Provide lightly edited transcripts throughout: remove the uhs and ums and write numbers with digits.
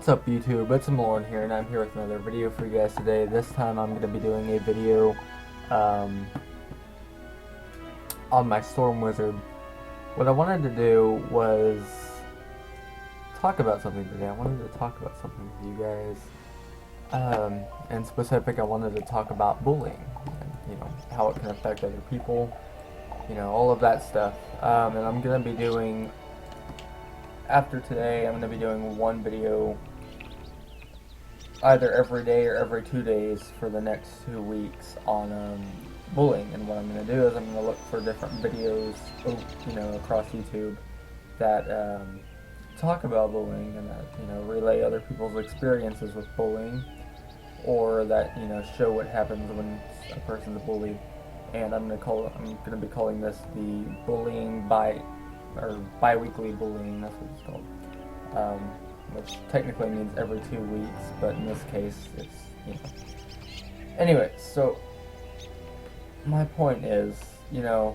What's up YouTube, it's Lauren here, and I'm here with another video for you guys today. This time I'm going to be doing a video on my Storm Wizard. What I wanted to do was talk about something today. I wanted to talk about something with you guys. In specific, I wanted to talk about bullying, and, how it can affect other people, all of that stuff. And I'm going to be doing, after today, I'm going to be doing one video either every day or every 2 days for the next 2 weeks on bullying. And what I'm going to do is I'm going to look for different videos, across YouTube that talk about bullying and that, relay other people's experiences with bullying, or that, show what happens when a person's bullied. And I'm going to be calling this the bullying bi-weekly bullying. That's what it's called. Which technically means every 2 weeks, but in this case, it's, Anyway, so my point is, I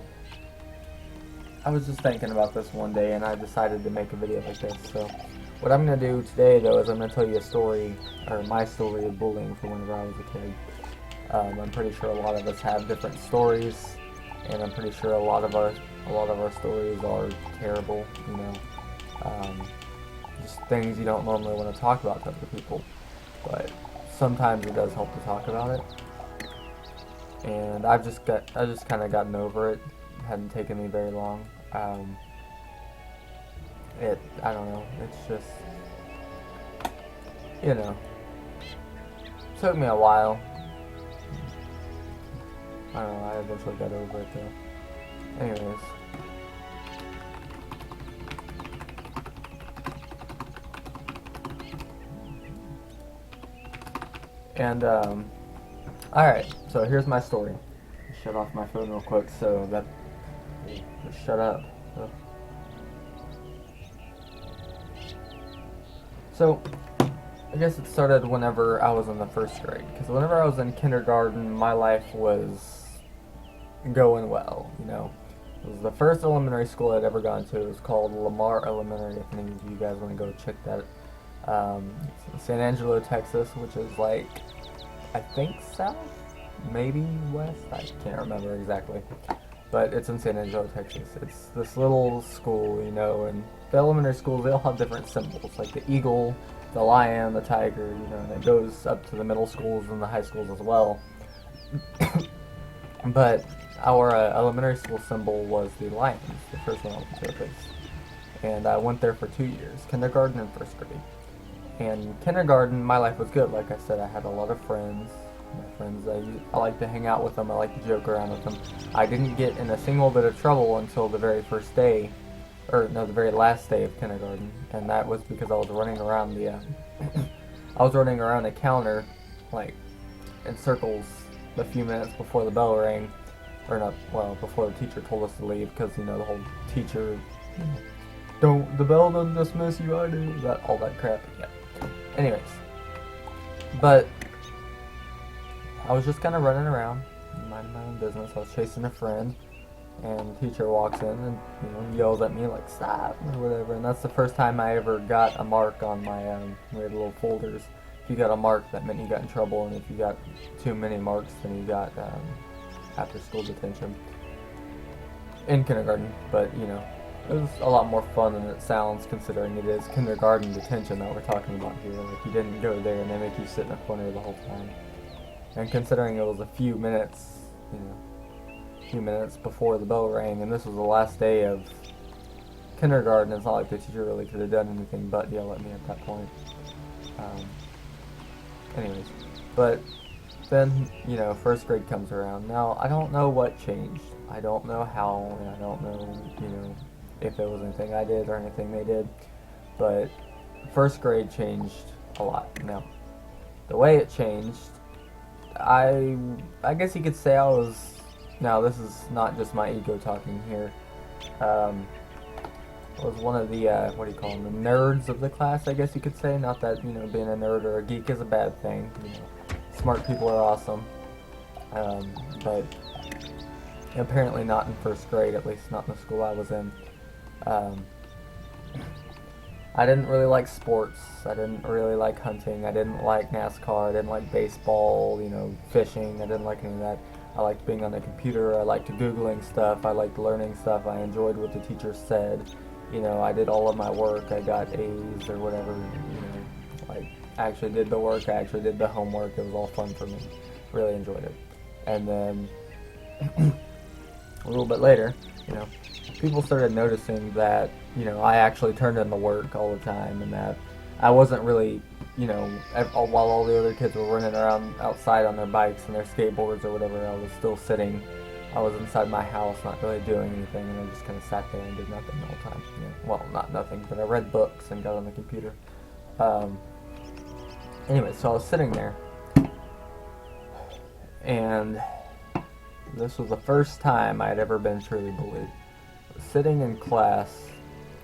was just thinking about this one day, and I decided to make a video like this. So what I'm going to do today, though, is I'm going to tell you a story, or my story of bullying from whenever I was a kid. I'm pretty sure a lot of us have different stories, and I'm pretty sure a lot of our stories are terrible, just things you don't normally want to talk about to other people, but sometimes it does help to talk about it. And I just kind of gotten over it. It hadn't taken me very long. I don't know, it's just, took me a while. I don't know, I eventually got over it though. Anyways. And, alright, so here's my story. Shut off my phone real quick so that, just shut up. So, I guess it started whenever I was in the first grade, because whenever I was in kindergarten, my life was going well, It was the first elementary school I'd ever gone to. It was called Lamar Elementary, if any of you guys want to go check that. It's in San Angelo, Texas, which is like, I think south, maybe west, I can't remember exactly, but it's in San Angelo, Texas. It's this little school, and the elementary schools, they all have different symbols, like the eagle, the lion, the tiger, and it goes up to the middle schools and the high schools as well. But our elementary school symbol was the lions, the first one I went to at least. And I went there for 2 years, kindergarten and first grade. And kindergarten, my life was good. Like I said, I had a lot of friends. My friends, I like to hang out with them. I like to joke around with them. I didn't get in a single bit of trouble until the very first day, the very last day of kindergarten. And that was because I was running around I was running around a counter, like, in circles a few minutes before the bell rang. Or not, well, before the teacher told us to leave, because, the whole teacher, the bell doesn't dismiss you, I do, all that crap, yeah. Anyways, but I was just kind of running around, minding my own business. I was chasing a friend, and the teacher walks in and, yells at me, like, stop, or whatever, and that's the first time I ever got a mark on my, we had little folders. If you got a mark, that meant you got in trouble, and if you got too many marks, then you got, after school detention in kindergarten. But it was a lot more fun than it sounds, considering it is kindergarten detention that we're talking about here. Like, you didn't go there and they make you sit in a corner the whole time. And considering it was a few minutes before the bell rang, and this was the last day of kindergarten, it's not like the teacher really could have done anything but yell at me at that point. Anyways, but then, first grade comes around. Now, I don't know what changed. I don't know how, and I don't know, if there was anything I did or anything they did. But first grade changed a lot. Now, the way it changed, I guess you could say I was, now this is not just my ego talking here, I was one of the, what do you call them, the nerds of the class, I guess you could say. Not that, being a nerd or a geek is a bad thing, smart people are awesome, but apparently not in first grade, at least not in the school I was in. I didn't really like sports. I didn't really like hunting. I didn't like NASCAR. I didn't like baseball, fishing. I didn't like any of that. I liked being on the computer. I liked Googling stuff. I liked learning stuff. I enjoyed what the teacher said. I did all of my work. I got A's or whatever. Like, I actually did the work. I actually did the homework. It was all fun for me. Really enjoyed it. And then a little bit later, people started noticing that, I actually turned in the work all the time, and that I wasn't really, while all the other kids were running around outside on their bikes and their skateboards or whatever, I was still sitting. I was inside my house, not really doing anything, and I just kind of sat there and did nothing the whole time. Well, not nothing, but I read books and got on the computer. Anyway, so I was sitting there, and this was the first time I had ever been truly bullied. I was sitting in class,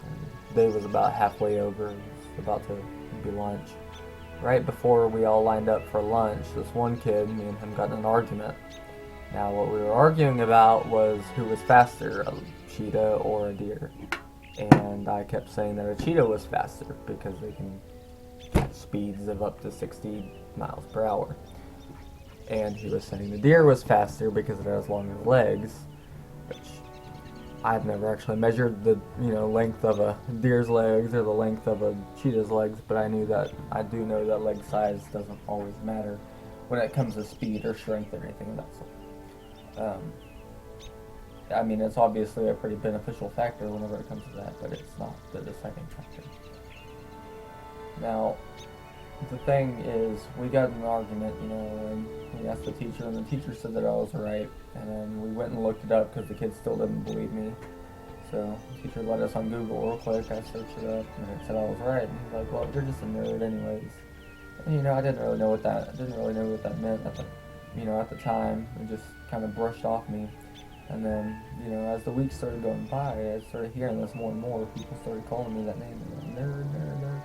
and day was about halfway over. It was about to be lunch. Right before we all lined up for lunch, this one kid, me and him got in an argument. Now, what we were arguing about was who was faster, a cheetah or a deer. And I kept saying that a cheetah was faster because they can catch speeds of up to 60 miles per hour. And he was saying the deer was faster because it has longer legs, which I've never actually measured the length of a deer's legs or the length of a cheetah's legs, but I do know that leg size doesn't always matter when it comes to speed or strength or anything of that sort. It's obviously a pretty beneficial factor whenever it comes to that, but it's not the deciding factor. Now, the thing is, we got in an argument, and we asked the teacher, and the teacher said that I was right, and then we went and looked it up because the kids still didn't believe me. So the teacher led us on Google real quick. I searched it up, and it said I was right. And he's like, "Well, you're just a nerd, anyways." And, I didn't really know what that meant at the time. It just kind of brushed off me. And then, as the weeks started going by, I started hearing this more and more. People started calling me that name, nerd, nerd, nerd.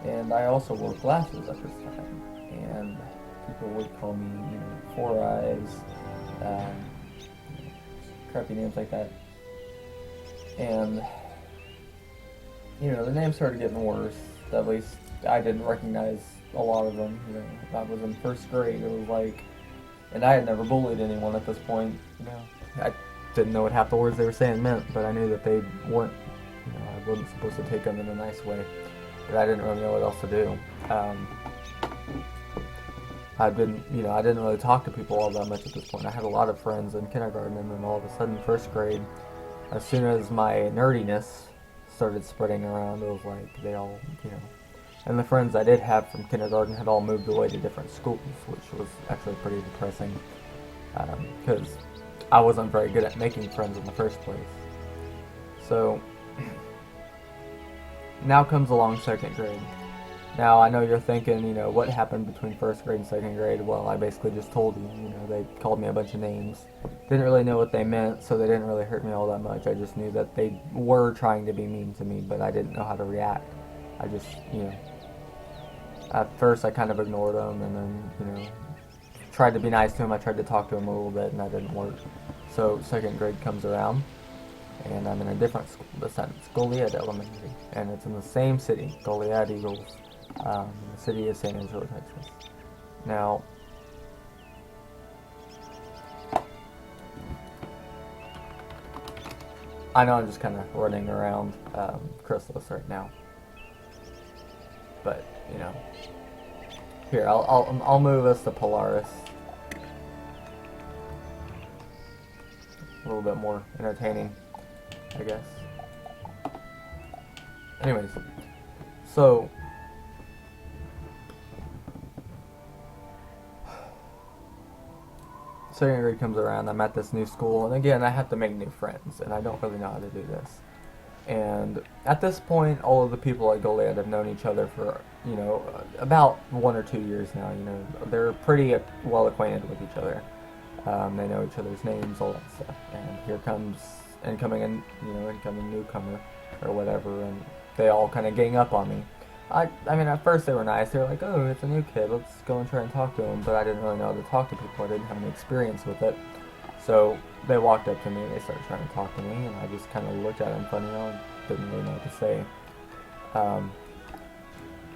And I also wore glasses at this time, and people would call me, Four Eyes, crappy names like that. And, the names started getting worse. At least I didn't recognize a lot of them. I was in first grade. It was like, and I had never bullied anyone at this point. I didn't know what half the words they were saying meant, but I knew that they weren't. I wasn't supposed to take them in a nice way. But I didn't really know what else to do. I didn't really talk to people all that much at this point. I had a lot of friends in kindergarten, and then all of a sudden, first grade, as soon as my nerdiness started spreading around, it was like they all, and the friends I did have from kindergarten had all moved away to different schools, which was actually pretty depressing, because I wasn't very good at making friends in the first place. So now comes along second grade. Now, I know you're thinking, what happened between first grade and second grade? Well, I basically just told you, they called me a bunch of names. Didn't really know what they meant, so they didn't really hurt me all that much. I just knew that they were trying to be mean to me, but I didn't know how to react. I just, at first I kind of ignored them, and then, tried to be nice to them. I tried to talk to them a little bit, and that didn't work. So second grade comes around, and I'm in a different school this time. It's Goliad Elementary, and it's in the same city, Goliad Eagles. The city is San Angelo, Texas. Now, I know I'm just kind of running around Chrysalis right now, but here I'll move us to Polaris. A little bit more entertaining, I guess. Anyways, so second grade comes around, I'm at this new school, and again, I have to make new friends, and I don't really know how to do this. And at this point, all of the people at Goliad have known each other for, about 1 or 2 years now. They're pretty well acquainted with each other. They know each other's names, all that stuff. And here comes incoming newcomer or whatever, and they all kind of gang up on me. I mean, at first they were nice. They were like, "Oh, it's a new kid. Let's go and try and talk to him." But I didn't really know how to talk to people. I didn't have any experience with it. So they walked up to me and they started trying to talk to me, and I just kind of looked at them funny and didn't really know what to say.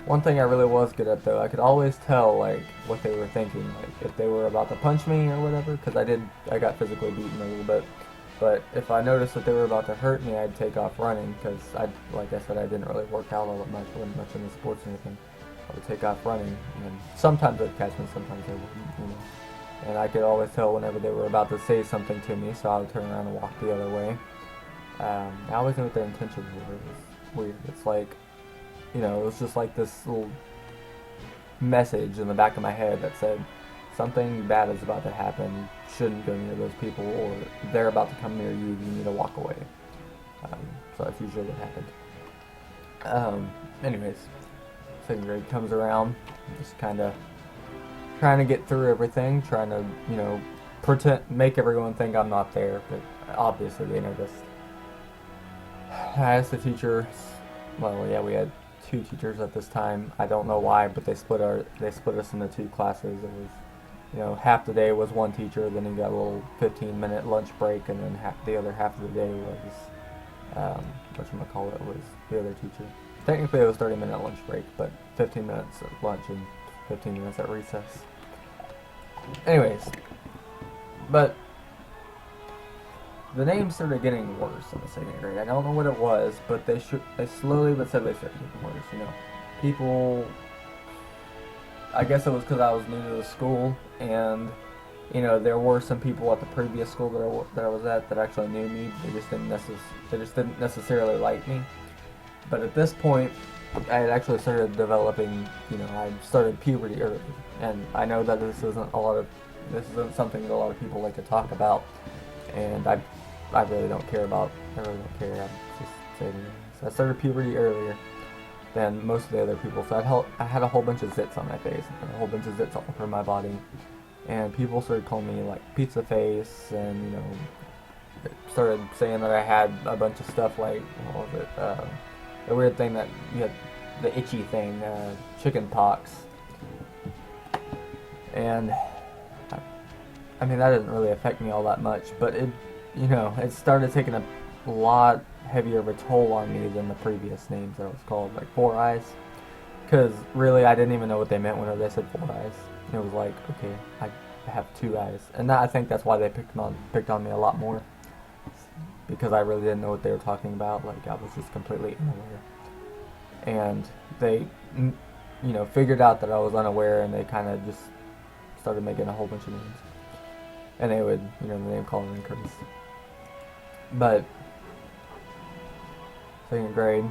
One thing I really was good at, though, I could always tell, like, what they were thinking, like, if they were about to punch me or whatever, because I got physically beaten a little bit. But if I noticed that they were about to hurt me, I'd take off running, because like I said, I didn't really work out all that much, wasn't much in the sports or anything. I would take off running, and sometimes they'd catch me, sometimes they wouldn't. And I could always tell whenever they were about to say something to me, so I would turn around and walk the other way. I always knew what their intentions were. It was weird. It's like, it was just like this little message in the back of my head that said, something bad is about to happen, you shouldn't go near those people, or they're about to come near you, you need to walk away. So that's usually what happened. Anyways, second grade comes around, just kind of trying to get through everything, trying to, make everyone think I'm not there, but obviously they noticed. I asked the teacher, we had two teachers at this time. I don't know why, but they split us into two classes. It was, half the day was one teacher, then you got a little 15-minute lunch break, and then the other half of the day was, was the other teacher. Technically it was 30-minute lunch break, but 15 minutes at lunch and 15 minutes at recess. Anyways, but the names started getting worse in the second grade. I don't know what it was, but they slowly but steadily started getting worse. People. I guess it was because I was new to the school, and there were some people at the previous school that I was at that actually knew me. They just didn't necessarily like me. But at this point, I had actually started developing. I started puberty early, and I know that this isn't something that a lot of people like to talk about, and I really don't care about. I really don't care. I'm just saying. So I started puberty earlier than most of the other people. So I had a whole bunch of zits on my face, and a whole bunch of zits all over my body, and people started calling me like pizza face, and started saying that I had a bunch of stuff like what was it? The weird thing that you had, the itchy thing, chicken pox, and I mean that didn't really affect me all that much, but it started taking a lot heavier of a toll on me than the previous names that I was called, like Four Eyes, because really I didn't even know what they meant whenever they said Four Eyes. It was like, okay, I have two eyes, and I think that's why they picked on me a lot more, because I really didn't know what they were talking about. Like I was just completely unaware, and they figured out that I was unaware, and they kind of just started making a whole bunch of names, and they would the name calling increase. But second grade,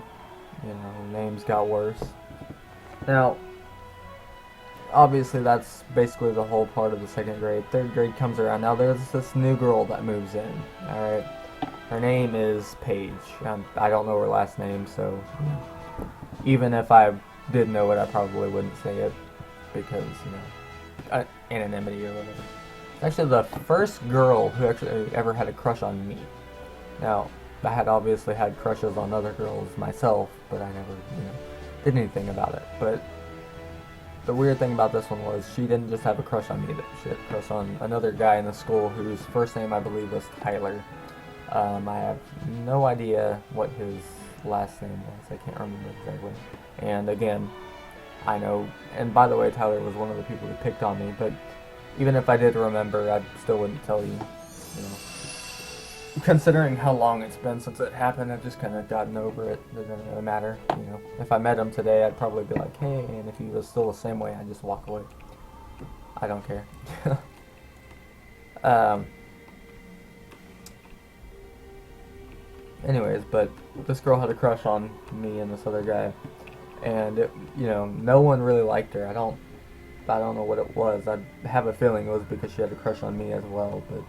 names got worse. Now, obviously that's basically the whole part of the second grade. Third grade comes around. Now there's this new girl that moves in. Alright. Her name is Paige. I don't know her last name, so even if I did know it, I probably wouldn't say it because, anonymity or whatever. Actually, the first girl who actually ever had a crush on me. Now, I had obviously had crushes on other girls myself, but I never, did anything about it. But the weird thing about this one was she didn't just have a crush on me, she had a crush on another guy in the school whose first name I believe was Tyler. I have no idea what his last name was. I can't remember exactly. And again, I know, and by the way, Tyler was one of the people who picked on me, but even if I did remember, I still wouldn't tell you, Considering how long it's been since it happened, I've just kind of gotten over it. It doesn't really matter, If I met him today, I'd probably be like, hey, and if he was still the same way, I'd just walk away. I don't care. Anyways, but this girl had a crush on me and this other guy, and no one really liked her. I don't know what it was. I have a feeling it was because she had a crush on me as well, but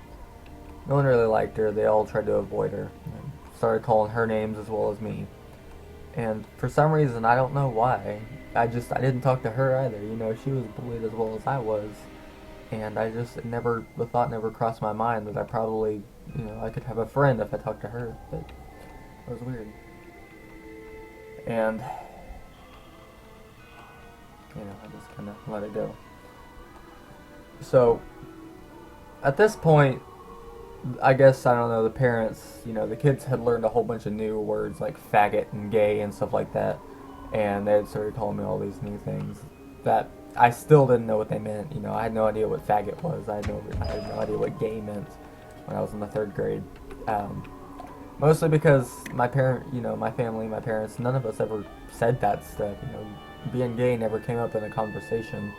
no one really liked her. They all tried to avoid her. And started calling her names as well as me. And for some reason, I don't know why, I didn't talk to her either. She was bullied as well as I was. And the thought never crossed my mind that I probably, I could have a friend if I talked to her. But it was weird. And, I just kind of let it go. So, at this point, I guess, I don't know, the parents, the kids had learned a whole bunch of new words like faggot and gay and stuff like that. and they had started calling me all these new things that I still didn't know what they meant. You know, I had no idea what faggot was. I had no idea what gay meant when I was in the third grade. Mostly because my family, my parents, none of us ever said that stuff. You know, being gay never came up in a conversation.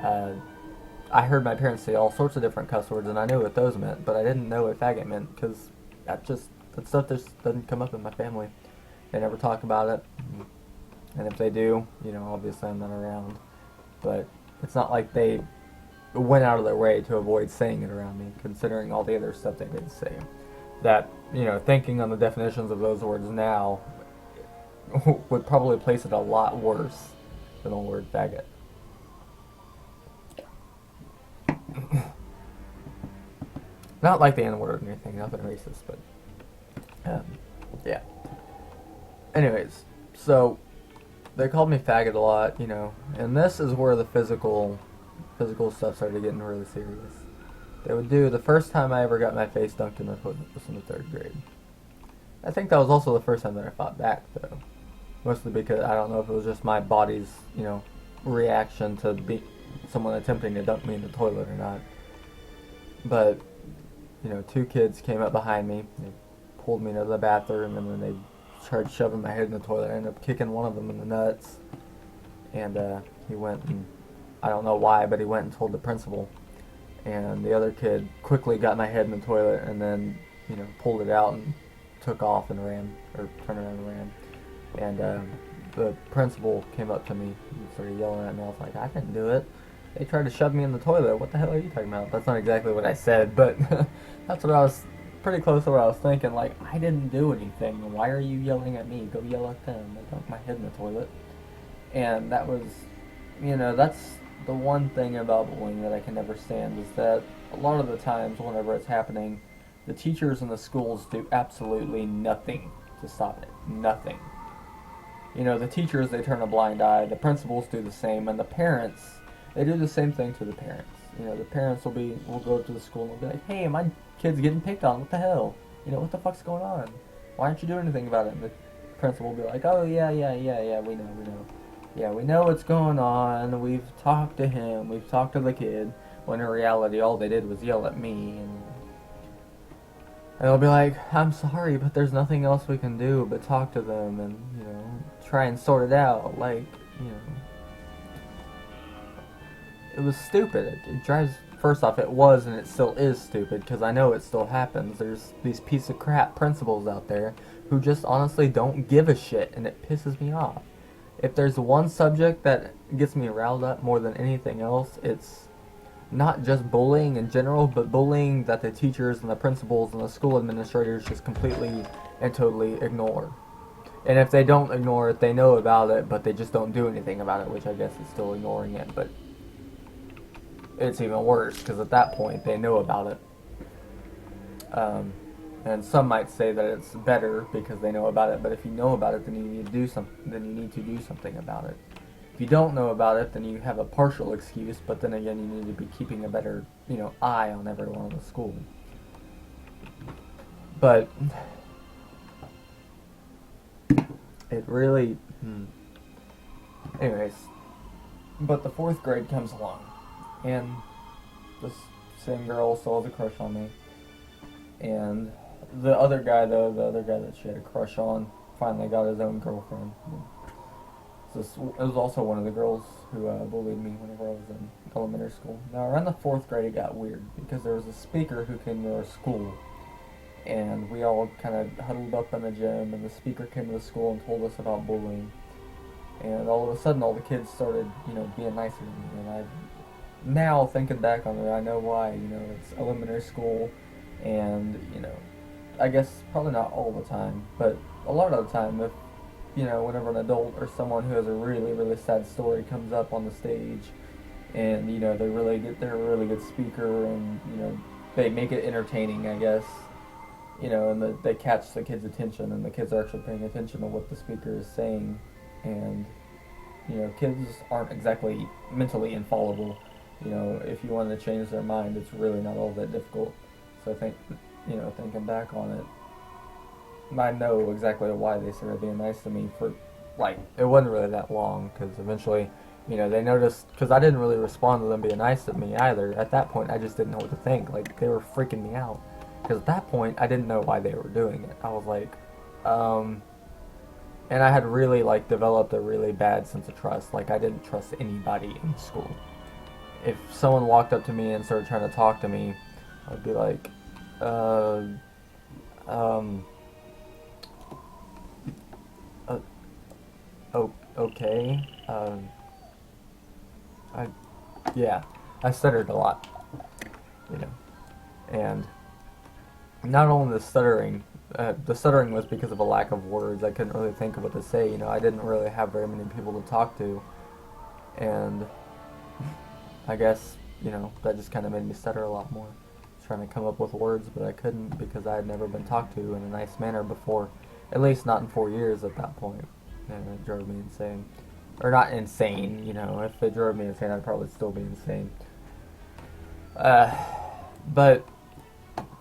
I heard my parents say all sorts of different cuss words, and I knew what those meant, but I didn't know what faggot meant because that stuff just doesn't come up in my family. They never talk about it, and if they do, you know, obviously I'm not around. But it's not like they went out of their way to avoid saying it around me, considering all the other stuff they did say. That, you know, thinking on the definitions of those words now would probably place it a lot worse than the word faggot. Not like the N-word or anything, nothing racist, but yeah. Anyways, so they called me faggot a lot, you know, and this is where the physical stuff started getting really serious. They would do, the first time I ever got my face dunked in the toilet was in the third grade. I think that was also the first time that I fought back, though. Mostly because I don't know if it was just my body's, you know, reaction to someone attempting to dunk me in the toilet or not. But, you know, two kids came up behind me. They pulled me into the bathroom, and then they tried shoving my head in the toilet. I ended up kicking one of them in the nuts. And he went and, I don't know why, but he went and told the principal. And the other kid quickly got my head in the toilet and then, you know, pulled it out and took off and ran, or turned around and ran. And the principal came up to me and started yelling at me. I was like, I didn't do it. They tried to shove me in the toilet. What the hell are you talking about? That's not exactly what I said, but that's what I was, pretty close to what I was thinking. Like, I didn't do anything. Why are you yelling at me? Go yell at them. They dunked my head in the toilet. And that was, you know, that's the one thing about bullying that I can never stand, is that a lot of the times whenever it's happening, the teachers in the schools do absolutely nothing to stop it. Nothing. You know, the teachers, they turn a blind eye, the principals do the same, and the parents, they do the same thing to the parents. You know, the parents will go to the school and will be like, hey, my kid's getting picked on, what the hell? You know, what the fuck's going on? Why aren't you doing anything about it? And the principal will be like, oh, yeah, we know. Yeah, we know what's going on, we've talked to him, we've talked to the kid, when in reality all they did was yell at me, and they'll be like, I'm sorry, but there's nothing else we can do but talk to them and, you know, try and sort it out. Like, you know, it was stupid. It drives, first off, it was and it still is stupid, because I know it still happens. There's these piece of crap principals out there who just honestly don't give a shit, and it pisses me off. If there's one subject that gets me riled up more than anything else, it's not just bullying in general, but bullying that the teachers and the principals and the school administrators just completely and totally ignore. And if they don't ignore it, they know about it, but they just don't do anything about it, which I guess is still ignoring it, but it's even worse, because at that point, they know about it. And some might say that it's better because they know about it, but if you know about it, then you need to do something about it. If you don't know about it, then you have a partial excuse, but then again, you need to be keeping a better, you know, eye on everyone in the school. But it really, anyways, but the fourth grade comes along, and this same girl still has a crush on me, and the other guy that she had a crush on finally got his own girlfriend. So it was also one of the girls who bullied me whenever I was in elementary school. Now, around the fourth grade, it got weird, because there was a speaker who came to our school, and we all kind of huddled up in the gym, and the speaker came to the school and told us about bullying. And all of a sudden, all the kids started, you know, being nicer to me. And now, thinking back on it, I know why. You know, it's elementary school, and, you know, I guess probably not all the time, but a lot of the time, if, you know, whenever an adult or someone who has a really, really sad story comes up on the stage, and, you know, they're a really good speaker, and, you know, they make it entertaining, I guess, you know, and they catch the kids' attention, and the kids are actually paying attention to what the speaker is saying, and, you know, kids aren't exactly mentally infallible. You know, if you want to change their mind, it's really not all that difficult. So I think, you know, thinking back on it, I know exactly why they started being nice to me for like, it wasn't really that long, because eventually, they noticed, because I didn't really respond to them being nice to me either. At that point, I just didn't know what to think. Like, they were freaking me out. Because at that point, I didn't know why they were doing it. I was like, and I had really, like, developed a really bad sense of trust. Like, I didn't trust anybody in school. If someone walked up to me and started trying to talk to me, I'd be like, uh, um, uh, okay, I, yeah, I stuttered a lot, you know, and not only the stuttering was because of a lack of words. I couldn't really think of what to say. I didn't really have very many people to talk to, and I guess, that just kind of made me stutter a lot more, trying to come up with words, but I couldn't because I had never been talked to in a nice manner before, at least not in 4 years at that point, and it drove me insane. Or not insane, if it drove me insane, I'd probably still be insane. But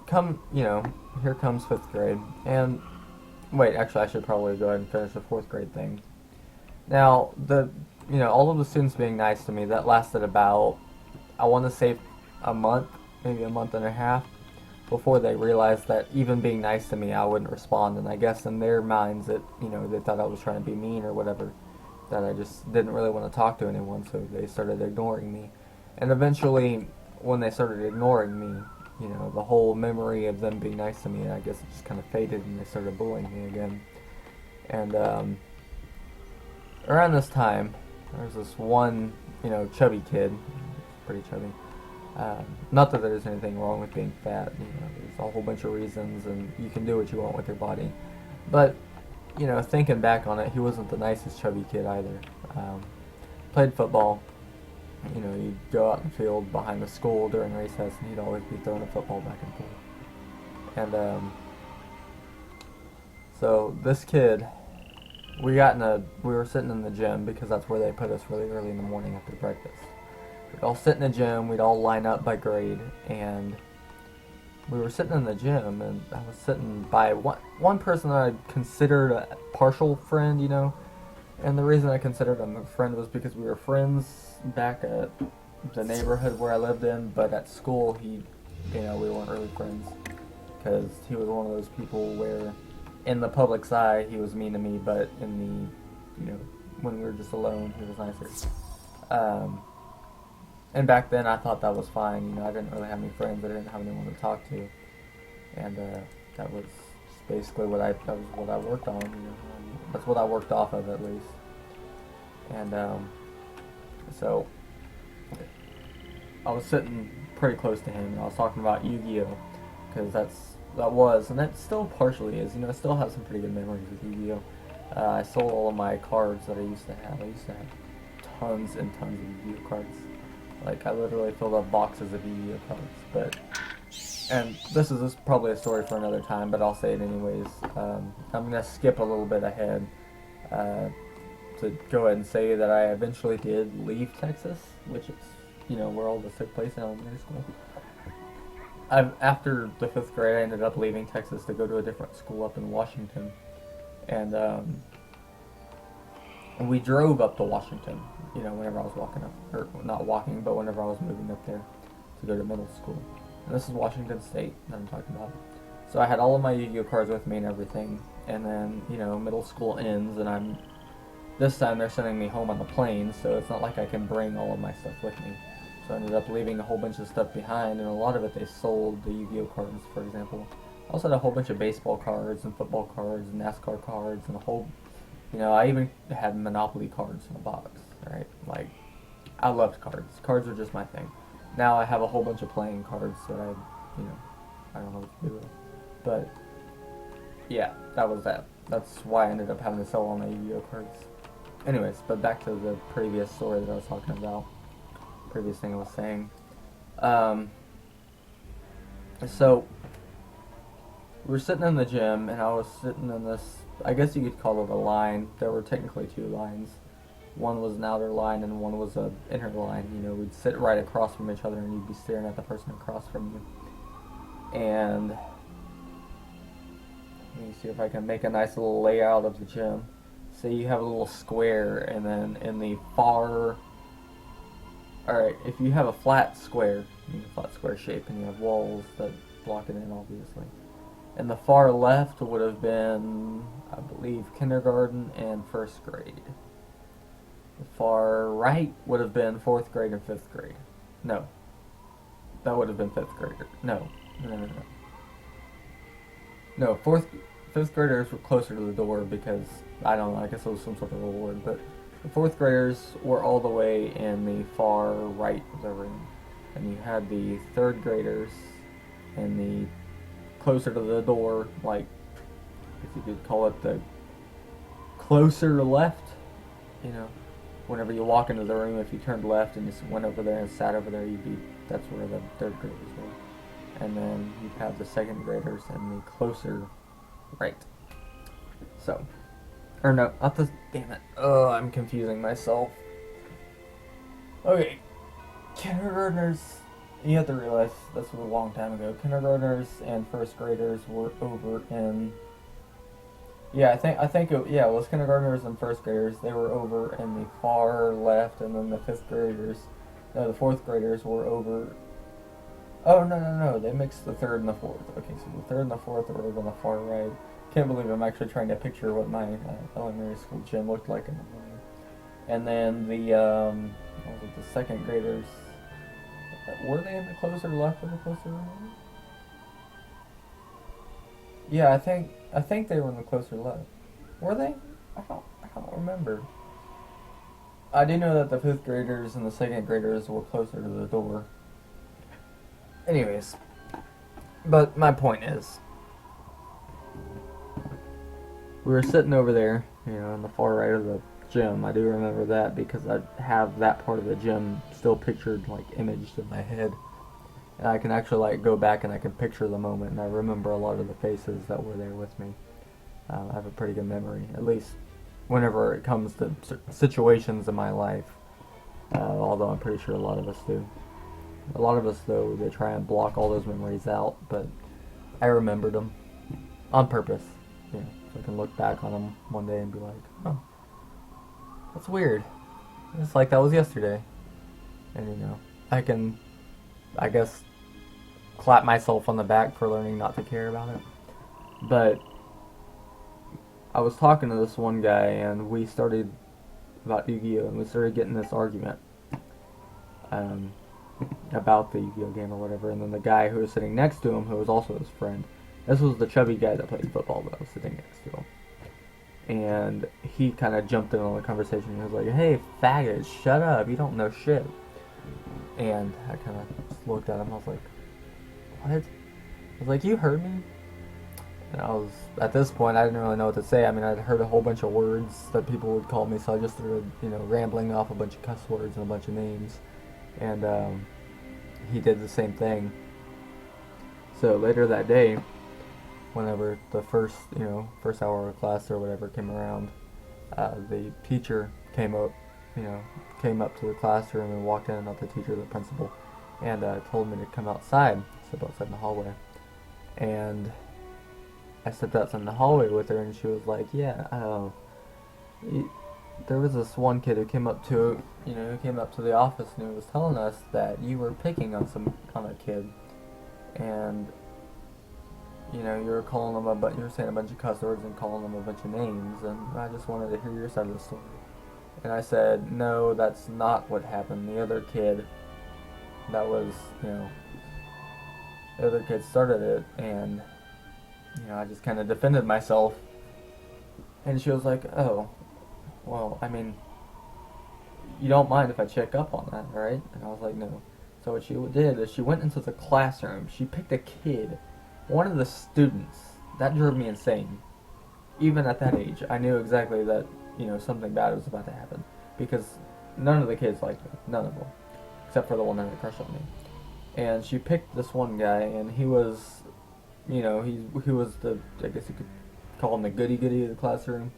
here comes 5th grade, and wait, actually, I should probably go ahead and finish the 4th grade thing. Now, all of the students being nice to me, that lasted about, I want to say, a month, maybe a month and a half, before they realized that even being nice to me, I wouldn't respond, and I guess in their minds that, they thought I was trying to be mean or whatever, that I just didn't really want to talk to anyone, so they started ignoring me. And eventually, when they started ignoring me, the whole memory of them being nice to me, I guess it just kind of faded, and they started bullying me again. And around this time, there was this one, chubby kid, pretty chubby. Not that there's anything wrong with being fat. There's a whole bunch of reasons, and you can do what you want with your body. But thinking back on it, he wasn't the nicest chubby kid either. Played football. You'd go out in the field behind the school during recess, and he'd always be throwing a football back and forth. And so this kid, we were sitting in the gym because that's where they put us really early in the morning after breakfast. We'd all sit in the gym, we'd all line up by grade, and we were sitting in the gym, and I was sitting by one person that I considered a partial friend, and the reason I considered him a friend was because we were friends back at the neighborhood where I lived in, but at school, we weren't really friends, because he was one of those people where, in the public's eye, he was mean to me, but in the, when we were just alone, he was nicer. And back then, I thought that was fine. I didn't really have any friends. I didn't have anyone to talk to, and that was just basically that was what I worked on. That's what I worked off of, at least. And so I was sitting pretty close to him, and I was talking about Yu-Gi-Oh, because and that still partially is. I still have some pretty good memories with Yu-Gi-Oh. I sold all of my cards that I used to have. I used to have tons and tons of Yu-Gi-Oh cards. Like, I literally filled up boxes of Yu-Gi-Oh cards. And this is probably a story for another time, but I'll say it anyways. I'm going to skip a little bit ahead to go ahead and say that I eventually did leave Texas, which is, where all this took place in elementary school. After the 5th grade, I ended up leaving Texas to go to a different school up in Washington. And we drove up to Washington, whenever I was walking up, or not walking, but whenever I was moving up there to go to middle school. And this is Washington State that I'm talking about. So I had all of my Yu-Gi-Oh cards with me and everything, and then, middle school ends, and this time they're sending me home on the plane, so it's not like I can bring all of my stuff with me. So I ended up leaving a whole bunch of stuff behind, and a lot of it they sold, the Yu-Gi-Oh cards, for example. I also had a whole bunch of baseball cards and football cards and NASCAR cards and a whole, I even had Monopoly cards in a box, right? Like, I loved cards. Cards are just my thing. Now I have a whole bunch of playing cards that I don't know what to do with. But, yeah, that was that. That's why I ended up having to sell all my Yu-Gi-Oh cards. Anyways, but back to the previous story that I was talking about. Previous thing I was saying. So, we were sitting in the gym, and I was sitting in this, I guess you could call it a line. There were technically 2 lines. One was an outer line, and one was an inner line. We'd sit right across from each other, and you'd be staring at the person across from you. And let me see if I can make a nice little layout of the gym. say you have a little square, and then in the far, alright, if you have a flat square, a flat square shape, and you have walls that block it in, obviously. And the far left would have been, I believe, kindergarten and first grade. The far right would have been 4th grade and 5th grade. No. That would have been 5th grader. No. No, 5th graders were closer to the door because, I don't know, I guess it was some sort of reward, but the 4th graders were all the way in the far right of the room. And you had the 3rd graders in the closer to the door, like, if you could call it the closer left, you know. Whenever you walk into the room, if you turned left and just went over there and sat over there, that's where the 3rd graders were. And then you'd have the 2nd graders in the closer right. So, or no, not the, damn it. Oh, I'm confusing myself. Okay, kindergartners, you have to realize this was a long time ago. Kindergartners and 1st graders were over in, yeah, I think it was kindergartners and 1st graders. They were over in the far left, and then the 5th graders, no, the 4th graders were over. Oh, no, they mixed the 3rd and the 4th. Okay, so the 3rd and the 4th were over on the far right. Can't believe I'm actually trying to picture what my elementary school gym looked like in the morning. And then the 2nd graders, were they in the closer left or the closer right? Yeah, I think they were in the closer left. Were they? I don't remember. I do know that the 5th graders and the 2nd graders were closer to the door. Anyways, but my point is, we were sitting over there, on the far right of the gym. I do remember that because I have that part of the gym still pictured, like, imaged in my head. And I can actually, go back and I can picture the moment, and I remember a lot of the faces that were there with me. I have a pretty good memory, at least whenever it comes to situations in my life. Although I'm pretty sure a lot of us do. A lot of us, though, they try and block all those memories out, but I remembered them on purpose. So I can look back on them one day and be like, oh, that's weird. It's like that was yesterday. And, I can, I guess, clap myself on the back for learning not to care about it. But I was talking to this one guy, and we started about Yu-Gi-Oh! And we started getting this argument about the Yu-Gi-Oh! Game or whatever. And then the guy who was sitting next to him, who was also his friend, this was the chubby guy that played football that was sitting next to him. And he kind of jumped in on the conversation. He was like, hey, faggot, shut up. You don't know shit. And I kind of just looked at him. I was like, what? I was like, you heard me? And I was, at this point, I didn't really know what to say. I mean, I'd heard a whole bunch of words that people would call me, so I just started, rambling off a bunch of cuss words and a bunch of names. And he did the same thing. So later that day, whenever the first hour of class or whatever came around, the teacher came up to the classroom and walked in, not the teacher, the principal, and told me to come outside, step outside in the hallway. And I stepped outside in the hallway with her, and she was like, yeah, there was this one kid who came up to the office, and he was telling us that you were picking on a kid, and you were calling him you were saying a bunch of cuss words and calling him a bunch of names, and I just wanted to hear your side of the story. And I said, no, that's not what happened. The other kid, that was, the other kid started it, and, I just kind of defended myself. And she was like, oh, well, I mean, you don't mind if I check up on that, right? And I was like, no. So what she did is she went into the classroom. She picked a kid, one of the students. That drove me insane. Even at that age, I knew exactly that, something bad was about to happen. Because none of the kids liked me. None of them. Except for the one that had a crush on me. And she picked this one guy, and he was, he was the, I guess you could call him the goody-goody of the classroom.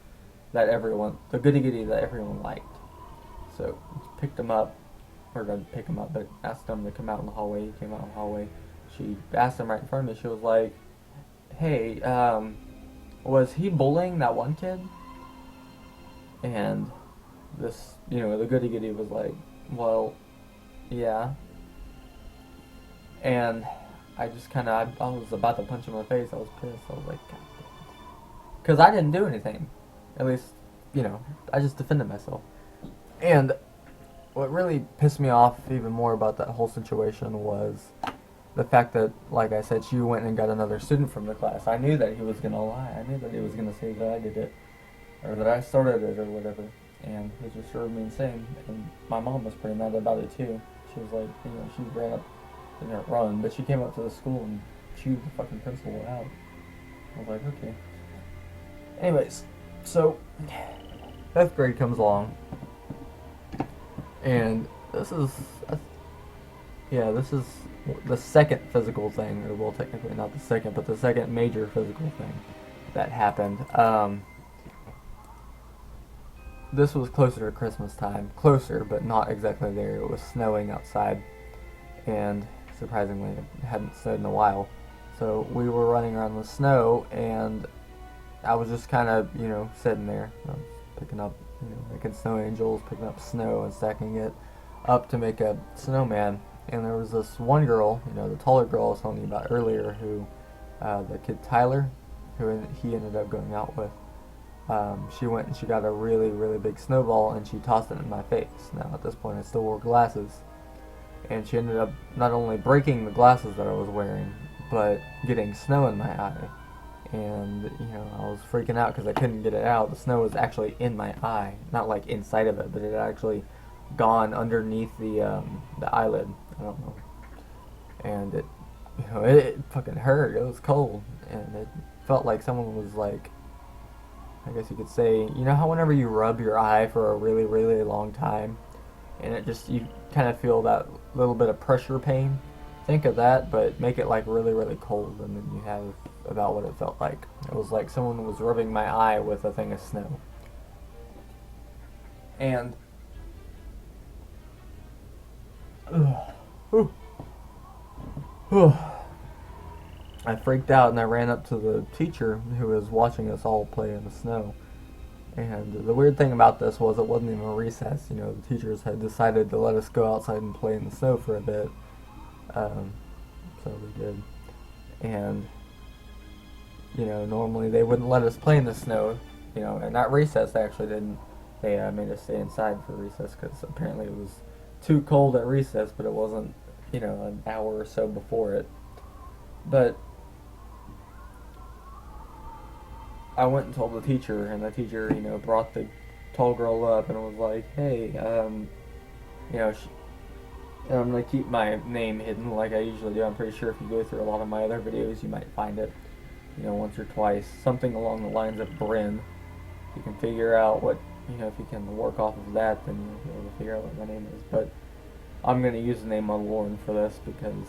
The goody-goody that everyone liked. So, picked him up, or didn't pick him up, but asked him to come out in the hallway. He came out in the hallway. She asked him right in front of me. She was like, hey, was he bullying that one kid? And this, the goody goody was like, well, yeah. And I just kind of, I was about to punch him in the face. I was pissed. I was like, God damn. Because I didn't do anything. At least, I just defended myself. And what really pissed me off even more about that whole situation was the fact that, like I said, she went and got another student from the class. I knew that he was going to lie. I knew that he was going to say that I did it, or that I started it, or whatever. And it just drove me insane. And my mom was pretty mad about it, too. She was like, she ran up, didn't run, but she came up to the school and chewed the fucking principal out. I was like, okay. Anyways, so 5th grade comes along, and this is the second physical thing, or well, technically not the second, but the second major physical thing that happened. This was closer to Christmas time. Closer, but not exactly there. It was snowing outside, and surprisingly, it hadn't snowed in a while. So we were running around in the snow, and I was just kind of, sitting there. I was picking up, making snow angels, picking up snow and stacking it up to make a snowman. And there was this one girl, the taller girl I was telling you about earlier, who, the kid Tyler, who he ended up going out with. She went and she got a really, really big snowball and she tossed it in my face. Now, at this point, I still wore glasses. And she ended up not only breaking the glasses that I was wearing, but getting snow in my eye. And, I was freaking out because I couldn't get it out. The snow was actually in my eye. Not like inside of it, but it had actually gone underneath the eyelid. I don't know. And it fucking hurt. It was cold. And it felt like someone was like, I guess you could say, how whenever you rub your eye for a really, really long time, and it just, you kind of feel that little bit of pressure pain? Think of that, but make it like really, really cold, and then you have about what it felt like. It was like someone was rubbing my eye with a thing of snow. And I freaked out and I ran up to the teacher who was watching us all play in the snow. And the weird thing about this was it wasn't even a recess. The teachers had decided to let us go outside and play in the snow for a bit. So we did. And, normally they wouldn't let us play in the snow. And that recess they actually didn't. They made us stay inside for recess because apparently it was too cold at recess, but it wasn't, an hour or so before it. But I went and told the teacher, and the teacher, brought the tall girl up and was like, hey, and I'm going to keep my name hidden like I usually do. I'm pretty sure if you go through a lot of my other videos, you might find it, once or twice. Something along the lines of Bryn. If you can figure out what, if you can work off of that, then you'll be able to figure out what my name is. But I'm going to use the name Lauren for this because,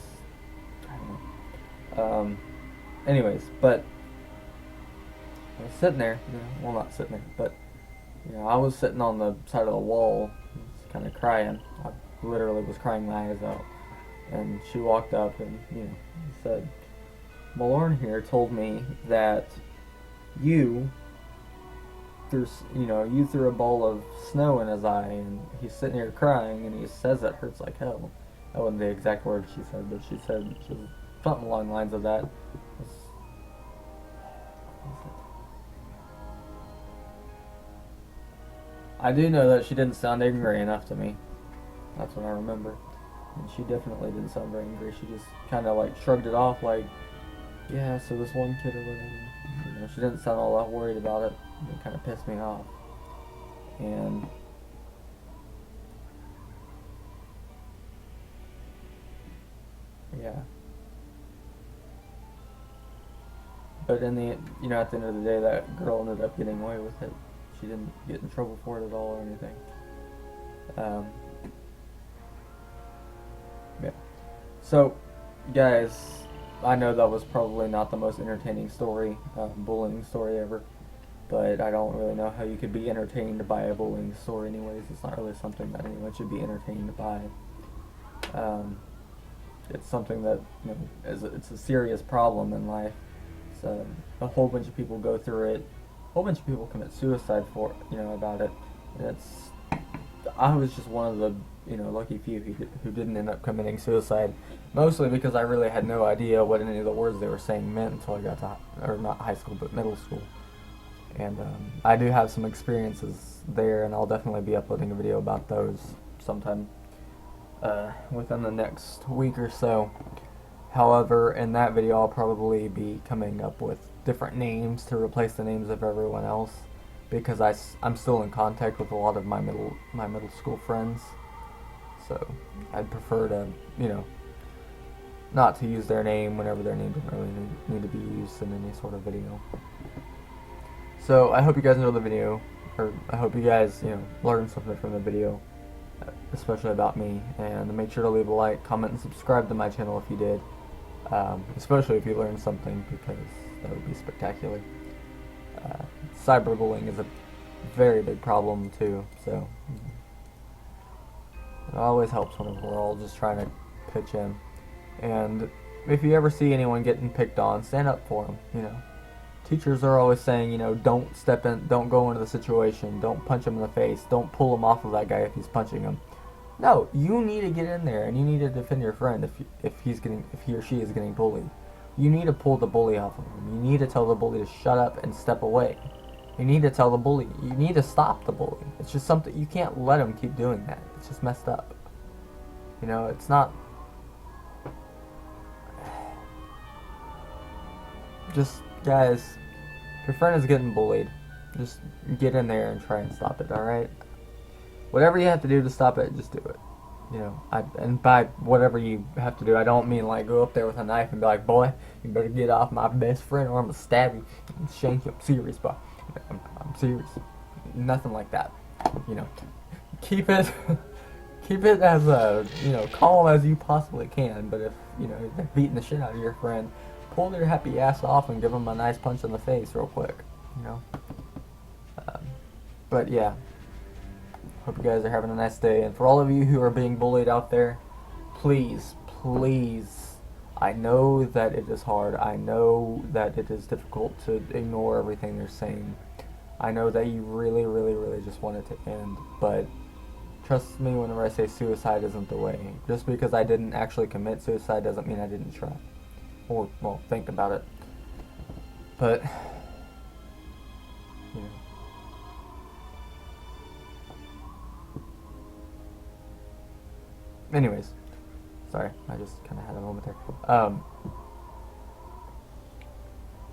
I don't know. Anyways, but I was sitting there, well, not sitting there, but, I was sitting on the side of the wall, just kind of crying. I literally was crying my eyes out. And she walked up and, said, Lauren here told me that you threw a ball of snow in his eye, and he's sitting here crying, and he says it hurts like hell. That wasn't the exact words she said, but she said something along the lines of that. I do know that she didn't sound angry enough to me. That's what I remember. And she definitely didn't sound very angry. She just kind of like shrugged it off like, yeah, so this one kid or whatever. She didn't sound all that worried about it. It kind of pissed me off. And yeah. But in the at the end of the day, that girl ended up getting away with it. She didn't get in trouble for it at all or anything. Yeah. So, guys, I know that was probably not the most entertaining story, bullying story ever. But I don't really know how you could be entertained by a bullying story anyways. It's not really something that anyone should be entertained by. It's something that, it's a serious problem in life. So a whole bunch of people go through it. A whole bunch of people commit suicide about it. It's I was just one of the lucky few who didn't end up committing suicide, mostly because I really had no idea what any of the words they were saying meant until I got to or not high school but middle school. And I do have some experiences there, and I'll definitely be uploading a video about those sometime within the next week or so. However, in that video I'll probably be coming up with different names to replace the names of everyone else, because I'm still in contact with a lot of my middle school friends. So I'd prefer to, not to use their name whenever their name doesn't really need to be used in any sort of video. So I hope you guys enjoyed the video, or I hope you guys, learned something from the video, especially about me. And make sure to leave a like, comment, and subscribe to my channel if you did, especially if you learned something, because that would be spectacular. Cyberbullying is a very big problem too, so it always helps when we're all just trying to pitch in. And if you ever see anyone getting picked on, stand up for them. Teachers are always saying, don't step in, don't go into the situation, don't punch him in the face, don't pull him off of that guy if he's punching him. No, you need to get in there and you need to defend your friend if he or she is getting bullied. You need to pull the bully off of him. You need to tell the bully to shut up and step away. You need to tell the bully, you need to stop the bully. It's just something, you can't let him keep doing that. It's just messed up. It's not, just, guys, if your friend is getting bullied, just get in there and try and stop it, alright? Whatever you have to do to stop it, just do it. And by whatever you have to do, I don't mean like go up there with a knife and be like, boy, you better get off my best friend or I'm gonna stab you and shank you. I'm serious, but I'm serious. Nothing like that. Keep it as calm as you possibly can. But if they're beating the shit out of your friend, pull their happy ass off and give them a nice punch in the face real quick. But yeah. Hope you guys are having a nice day. And for all of you who are being bullied out there, please, I know that it is hard. I know that it is difficult to ignore everything they're saying. I know that you really, really, really just want it to end. But trust me whenever I say suicide isn't the way. Just because I didn't actually commit suicide doesn't mean I didn't try. Or, well, think about it. But, anyways, sorry, I just kind of had a moment there.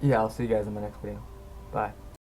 Yeah, I'll see you guys in my next video. Bye.